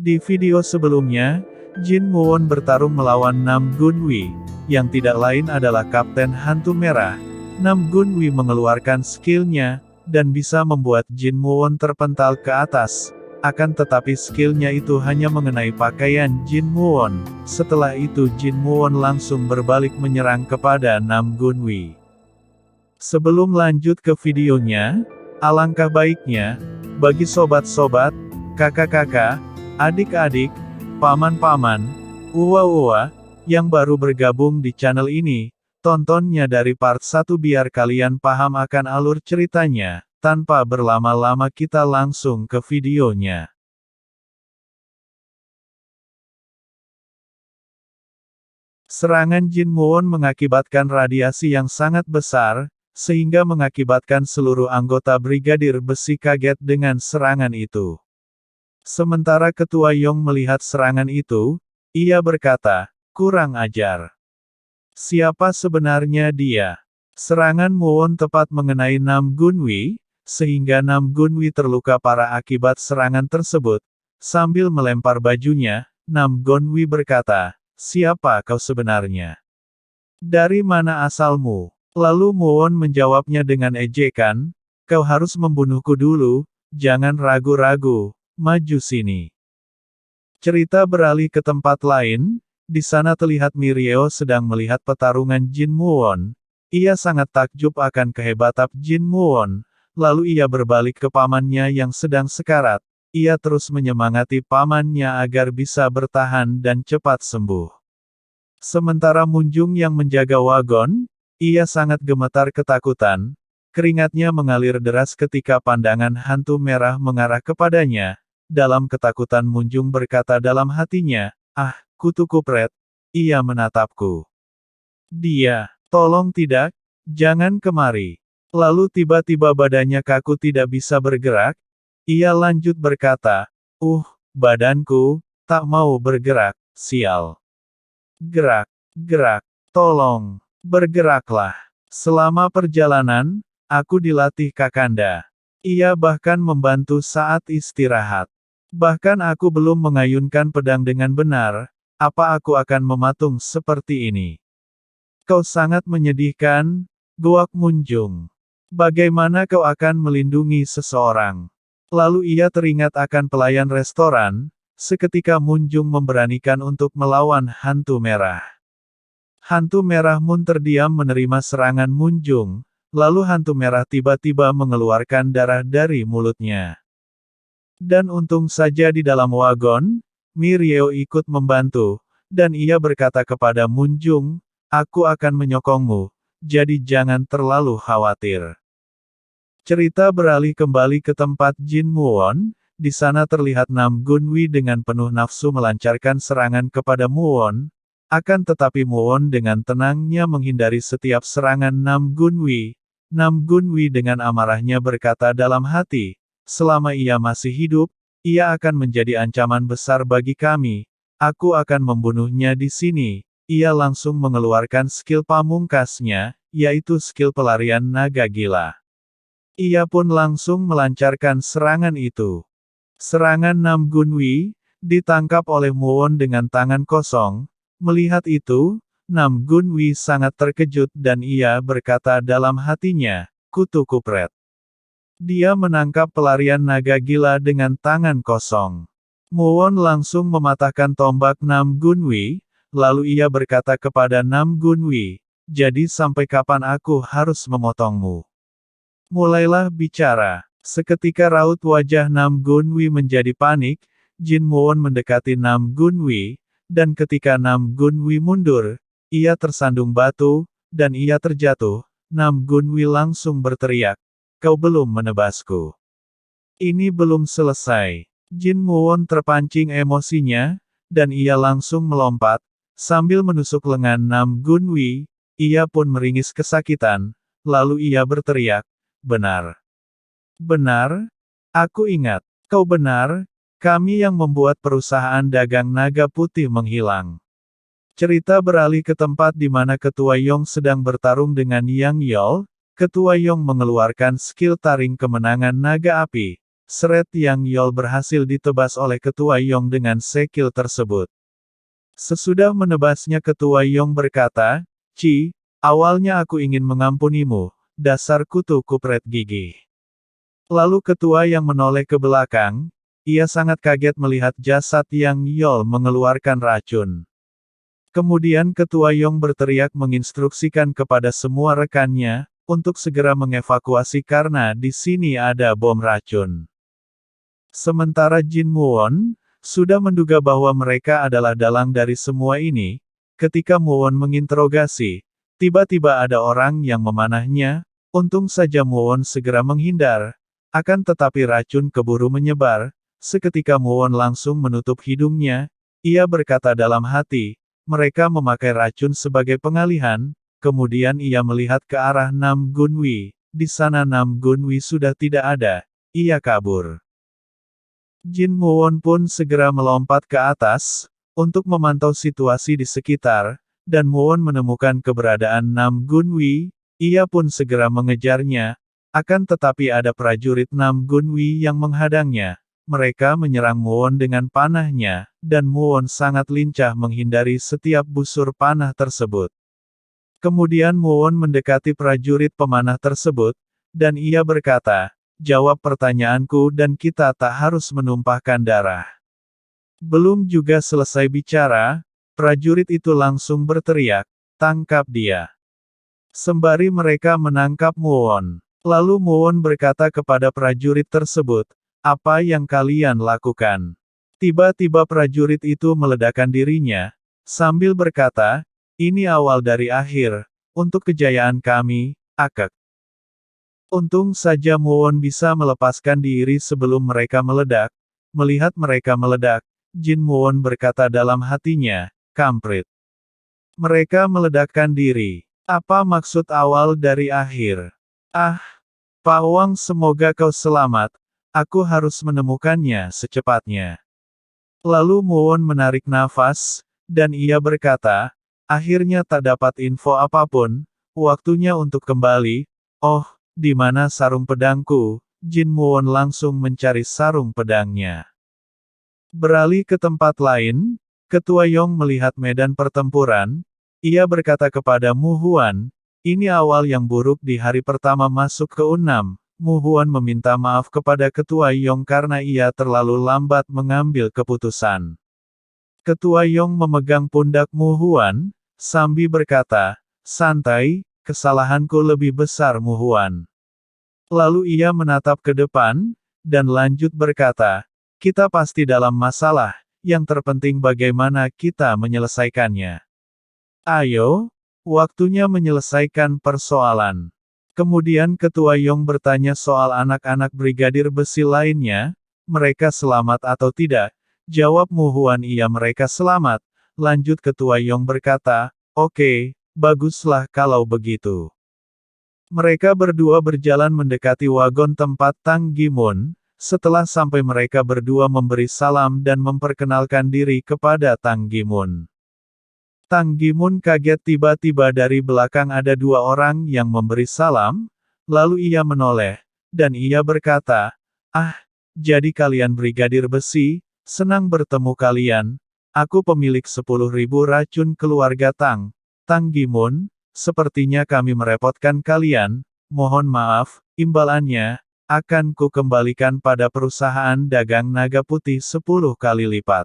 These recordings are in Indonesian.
Di video sebelumnya, Jin Muon bertarung melawan Nam Gunwi, yang tidak lain adalah Kapten Hantu Merah. Nam Gunwi mengeluarkan skillnya, dan bisa membuat Jin Muon terpental ke atas. Akan tetapi skillnya itu hanya mengenai pakaian Jin Muon. Setelah itu Jin Muon langsung berbalik menyerang kepada Nam Gunwi. Sebelum lanjut ke videonya, alangkah baiknya, bagi sobat-sobat, kakak-kakak, adik-adik, paman-paman, uwa-uwa, yang baru bergabung di channel ini, tontonnya dari part 1 biar kalian paham akan alur ceritanya. Tanpa berlama-lama kita langsung ke videonya. Serangan Jin Muon mengakibatkan radiasi yang sangat besar, sehingga mengakibatkan seluruh anggota Brigadir Besi kaget dengan serangan itu. Sementara Ketua Yong melihat serangan itu, ia berkata, "Kurang ajar. Siapa sebenarnya dia?" Serangan Muon tepat mengenai Nam Gunwi, sehingga Nam Gunwi terluka parah akibat serangan tersebut. Sambil melempar bajunya, Nam Gunwi berkata, "Siapa kau sebenarnya? Dari mana asalmu?" Lalu Muon menjawabnya dengan ejekan, "Kau harus membunuhku dulu, jangan ragu-ragu, maju sini." Cerita beralih ke tempat lain, di sana terlihat Mirio sedang melihat pertarungan Jin Muon. Ia sangat takjub akan kehebatan Jin Muon. Lalu ia berbalik ke pamannya yang sedang sekarat. Ia terus menyemangati pamannya agar bisa bertahan dan cepat sembuh. Sementara Munjung yang menjaga wagon, ia sangat gemetar ketakutan. Keringatnya mengalir deras ketika pandangan hantu merah mengarah kepadanya. Dalam ketakutan Munjung berkata dalam hatinya, "Ah, kutu kupret, ia menatapku. Dia, tolong tidak, jangan kemari." Lalu tiba-tiba badannya kaku tidak bisa bergerak. Ia lanjut berkata, badanku, tak mau bergerak, sial. Gerak, gerak, tolong, bergeraklah. Selama perjalanan, aku dilatih Kakanda. Ia bahkan membantu saat istirahat. Bahkan aku belum mengayunkan pedang dengan benar, apa aku akan mematung seperti ini? Kau sangat menyedihkan, Goak Munjung. Bagaimana kau akan melindungi seseorang? Lalu ia teringat akan pelayan restoran, seketika Munjung memberanikan untuk melawan Hantu Merah. Hantu Merah Mun terdiam menerima serangan Munjung, lalu Hantu Merah tiba-tiba mengeluarkan darah dari mulutnya. Dan untung saja di dalam wagon, Mirio ikut membantu, dan ia berkata kepada Munjung, "Aku akan menyokongmu, jadi jangan terlalu khawatir." Cerita beralih kembali ke tempat Jin Muon. Di sana terlihat Nam Gunwi dengan penuh nafsu melancarkan serangan kepada Muon. Akan tetapi Muon dengan tenangnya menghindari setiap serangan Nam Gunwi. Nam Gunwi dengan amarahnya berkata dalam hati, "Selama ia masih hidup, ia akan menjadi ancaman besar bagi kami. Aku akan membunuhnya di sini." Ia langsung mengeluarkan skill pamungkasnya, yaitu skill pelarian naga gila. Ia pun langsung melancarkan serangan itu. Serangan Nam Gunwi ditangkap oleh Muon dengan tangan kosong. Melihat itu, Nam Gunwi sangat terkejut dan ia berkata dalam hatinya, "Kutu kupret." Dia menangkap pelarian naga gila dengan tangan kosong. Muon langsung mematahkan tombak Nam Gunwi, lalu ia berkata kepada Nam Gunwi, "Jadi sampai kapan aku harus memotongmu?" Mulailah bicara. Seketika raut wajah Nam Gunwi menjadi panik, Jin Muon mendekati Nam Gunwi, dan ketika Nam Gunwi mundur, ia tersandung batu, dan ia terjatuh. Nam Gunwi langsung berteriak, "Kau belum menebasku. Ini belum selesai." Jin Muon terpancing emosinya, dan ia langsung melompat, sambil menusuk lengan Nam Gunwi, ia pun meringis kesakitan, lalu ia berteriak, "Benar. Benar? Aku ingat. Kau benar, kami yang membuat perusahaan dagang naga putih menghilang." Cerita beralih ke tempat di mana Ketua Yong sedang bertarung dengan Yang Yol. Ketua Yong mengeluarkan skill taring kemenangan naga api. Seret Yang Yol berhasil ditebas oleh Ketua Yong dengan skill tersebut. Sesudah menebasnya Ketua Yong berkata, "Ci, awalnya aku ingin mengampunimu, dasar kutu kupret gigi." Lalu ketua yang menoleh ke belakang, ia sangat kaget melihat jasad Yang Yol mengeluarkan racun. Kemudian Ketua Yong berteriak menginstruksikan kepada semua rekannya, untuk segera mengevakuasi karena di sini ada bom racun. Sementara Jin Muon, sudah menduga bahwa mereka adalah dalang dari semua ini, ketika Muon menginterogasi, tiba-tiba ada orang yang memanahnya, untung saja Muon segera menghindar, akan tetapi racun keburu menyebar, seketika Muon langsung menutup hidungnya, ia berkata dalam hati, mereka memakai racun sebagai pengalihan, kemudian ia melihat ke arah Nam Gunwi, di sana Nam Gunwi sudah tidak ada, ia kabur. Jin Muon pun segera melompat ke atas, untuk memantau situasi di sekitar, dan Muon menemukan keberadaan Nam Gunwi, ia pun segera mengejarnya, akan tetapi ada prajurit Nam Gunwi yang menghadangnya. Mereka menyerang Muon dengan panahnya, dan Muon sangat lincah menghindari setiap busur panah tersebut. Kemudian Muon mendekati prajurit pemanah tersebut, dan ia berkata, "Jawab pertanyaanku dan kita tak harus menumpahkan darah." Belum juga selesai bicara, prajurit itu langsung berteriak, "Tangkap dia!" Sembari mereka menangkap Muon. Lalu Muon berkata kepada prajurit tersebut, "Apa yang kalian lakukan?" Tiba-tiba prajurit itu meledakkan dirinya, sambil berkata, "Ini awal dari akhir, untuk kejayaan kami, Akek." Untung saja Muon bisa melepaskan diri sebelum mereka meledak. Melihat mereka meledak, Jin Muon berkata dalam hatinya, "Kamprit. Mereka meledakkan diri. Apa maksud awal dari akhir? Ah, Pak Wang, semoga kau selamat. Aku harus menemukannya secepatnya." Lalu Muon menarik nafas, dan ia berkata, "Akhirnya tak dapat info apapun, waktunya untuk kembali. Oh, di mana sarung pedangku?" Jin Muon langsung mencari sarung pedangnya. Beralih ke tempat lain, Ketua Yong melihat medan pertempuran, ia berkata kepada Mu Huan, "Ini awal yang buruk di hari pertama masuk ke U6. Mu Huan meminta maaf kepada Ketua Yong karena ia terlalu lambat mengambil keputusan. Ketua Yong memegang pundak Mu Huan, sambil berkata, "Santai, kesalahanku lebih besar Mu Huan." Lalu ia menatap ke depan, dan lanjut berkata, "Kita pasti dalam masalah, yang terpenting bagaimana kita menyelesaikannya. Ayo, waktunya menyelesaikan persoalan." Kemudian Ketua Yong bertanya soal anak-anak brigadir besi lainnya, mereka selamat atau tidak? Jawab Mu Huan, iya mereka selamat. Lanjut Ketua Yong berkata, "Oke, baguslah kalau begitu." Mereka berdua berjalan mendekati wagon tempat Tang Gimun. Setelah sampai mereka berdua memberi salam dan memperkenalkan diri kepada Tang Gimun. Tang Gimun kaget tiba-tiba dari belakang ada dua orang yang memberi salam, lalu ia menoleh, dan ia berkata, "Ah, jadi kalian brigadir besi, senang bertemu kalian. Aku pemilik 10.000 racun keluarga Tang. Tang Gimun, sepertinya kami merepotkan kalian, mohon maaf, imbalannya, akan ku kembalikan pada perusahaan dagang naga putih 10 kali lipat."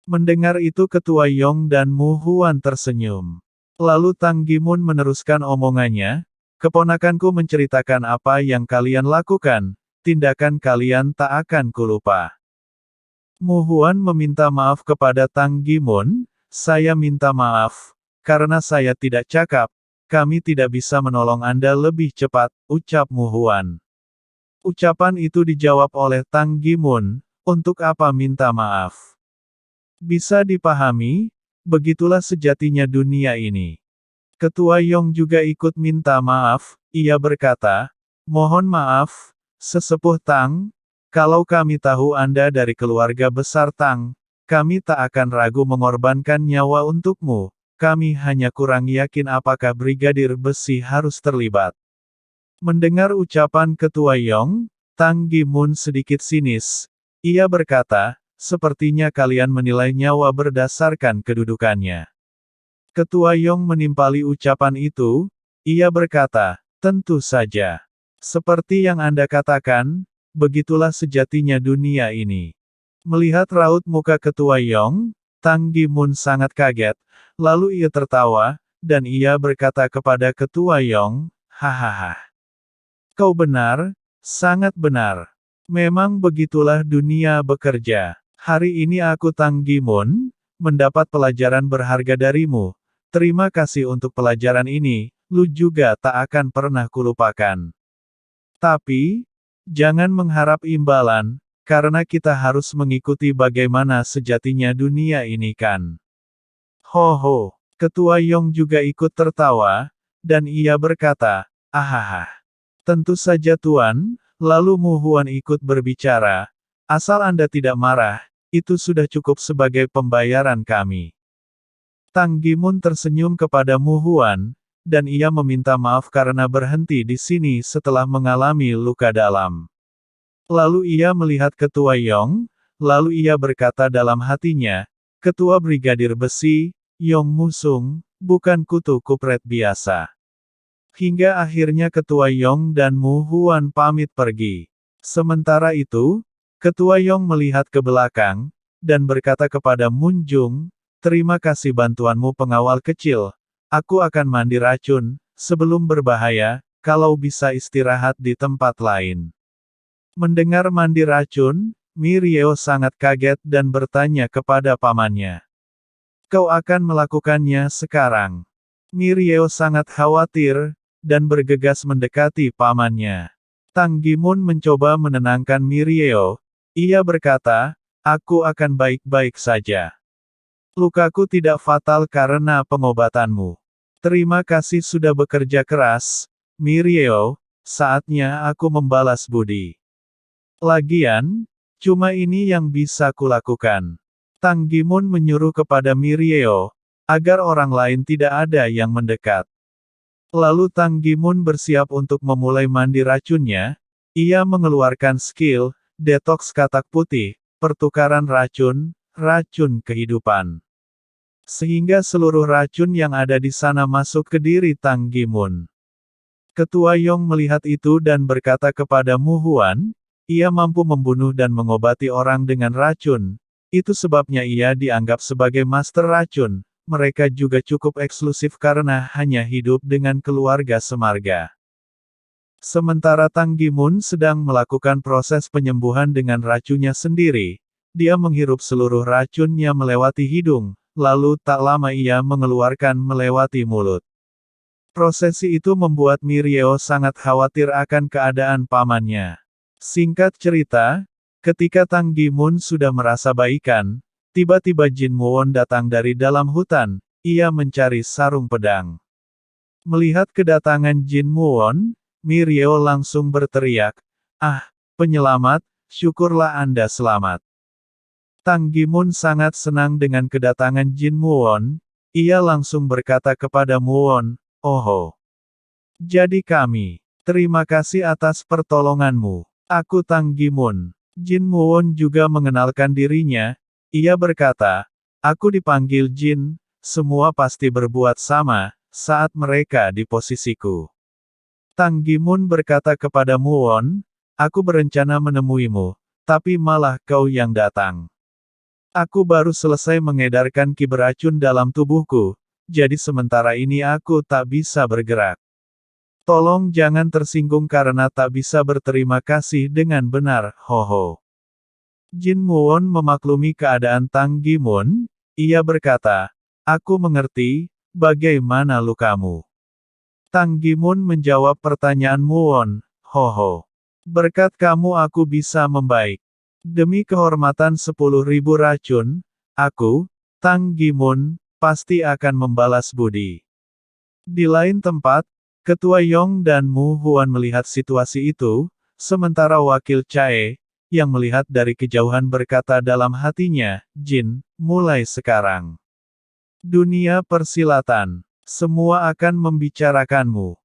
Mendengar itu Ketua Yong dan Mu Huan tersenyum. Lalu Tang Gimun meneruskan omongannya, "Keponakanku menceritakan apa yang kalian lakukan, tindakan kalian tak akan kulupa." Mu Huan meminta maaf kepada Tang Gimun, "Saya minta maaf, karena saya tidak cakap, kami tidak bisa menolong Anda lebih cepat," ucap Mu Huan. Ucapan itu dijawab oleh Tang Gimun, "Untuk apa minta maaf? Bisa dipahami, begitulah sejatinya dunia ini." Ketua Yong juga ikut minta maaf, ia berkata, "Mohon maaf, Sesepuh Tang, kalau kami tahu Anda dari keluarga besar Tang, kami tak akan ragu mengorbankan nyawa untukmu, kami hanya kurang yakin apakah brigadir besi harus terlibat." Mendengar ucapan Ketua Yong, Tang Gimun sedikit sinis. Ia berkata, sepertinya kalian menilai nyawa berdasarkan kedudukannya. Ketua Yong menimpali ucapan itu, ia berkata, tentu saja. Seperti yang Anda katakan, begitulah sejatinya dunia ini. Melihat raut muka Ketua Yong, Tang Gimun sangat kaget, lalu ia tertawa, dan ia berkata kepada Ketua Yong, hahaha. Kau benar, sangat benar. Memang begitulah dunia bekerja. Hari ini aku Tang Gimun, mendapat pelajaran berharga darimu. Terima kasih untuk pelajaran ini, lu juga tak akan pernah kulupakan. Tapi, jangan mengharap imbalan, karena kita harus mengikuti bagaimana sejatinya dunia ini kan. Ho. Ketua Yong juga ikut tertawa, dan ia berkata, ahaha. Tentu saja Tuan, lalu Mu Huan ikut berbicara. Asal Anda tidak marah, itu sudah cukup sebagai pembayaran kami. Tang Gimun tersenyum kepada Mu Huan, dan ia meminta maaf karena berhenti di sini setelah mengalami luka dalam. Lalu ia melihat Ketua Yong, lalu ia berkata dalam hatinya, Ketua Brigadir Besi, Yong Musung, bukan kutu kupret biasa. Hingga akhirnya Ketua Yong dan Mu Huan pamit pergi. Sementara itu, Ketua Yong melihat ke belakang, dan berkata kepada Mun Jung, terima kasih bantuanmu pengawal kecil. Aku akan mandi racun, sebelum berbahaya, kalau bisa istirahat di tempat lain. Mendengar mandi racun, Mi Rieo sangat kaget dan bertanya kepada pamannya. Kau akan melakukannya sekarang. Mi Rieo sangat khawatir, dan bergegas mendekati pamannya. Tang Gimun mencoba menenangkan Mi Rieo. Ia berkata, aku akan baik-baik saja. Lukaku tidak fatal karena pengobatanmu. Terima kasih sudah bekerja keras, Mi Rieo, saatnya aku membalas budi. Lagian, cuma ini yang bisa kulakukan. Tang Gimun menyuruh kepada Mi Rieo, agar orang lain tidak ada yang mendekat. Lalu Tang Gimun bersiap untuk memulai mandi racunnya, ia mengeluarkan skill, detox katak putih, pertukaran racun, racun kehidupan. Sehingga seluruh racun yang ada di sana masuk ke diri Tang Gimun. Ketua Yong melihat itu dan berkata kepada Mu Huan, ia mampu membunuh dan mengobati orang dengan racun. Itu sebabnya ia dianggap sebagai master racun. Mereka juga cukup eksklusif karena hanya hidup dengan keluarga semarga. Sementara Tang Gimun sedang melakukan proses penyembuhan dengan racunnya sendiri, dia menghirup seluruh racunnya melewati hidung. Lalu tak lama ia mengeluarkan melewati mulut. Prosesi itu membuat Mi Rieo sangat khawatir akan keadaan pamannya. Singkat cerita, ketika Tang Gimun sudah merasa baikan, tiba-tiba Jin Muon datang dari dalam hutan, ia mencari sarung pedang. Melihat kedatangan Jin Muon, Mi Rieo langsung berteriak, ah, penyelamat, syukurlah Anda selamat. Tang Gimun sangat senang dengan kedatangan Jin Muon, ia langsung berkata kepada Muon, "Oh, jadi kami. Terima kasih atas pertolonganmu. Aku Tang Gimun." Jin Muon juga mengenalkan dirinya, ia berkata, "Aku dipanggil Jin, semua pasti berbuat sama, saat mereka di posisiku." Tang Gimun berkata kepada Muon, "Aku berencana menemuimu, tapi malah kau yang datang. Aku baru selesai mengedarkan ki beracun dalam tubuhku, jadi sementara ini aku tak bisa bergerak. Tolong jangan tersinggung karena tak bisa berterima kasih dengan benar, hoho." Jin Muon memaklumi keadaan Tang Gimun, ia berkata, "Aku mengerti, bagaimana lukamu?" Tang Gimun menjawab pertanyaan Muon, "Hoho. Berkat kamu aku bisa membaik. Demi kehormatan 10.000 racun, aku, Tang Gimun, pasti akan membalas budi." Di lain tempat, Ketua Yong dan Mu Huan melihat situasi itu, sementara Wakil Chae, yang melihat dari kejauhan berkata dalam hatinya, Jin, mulai sekarang. Dunia persilatan, semua akan membicarakanmu.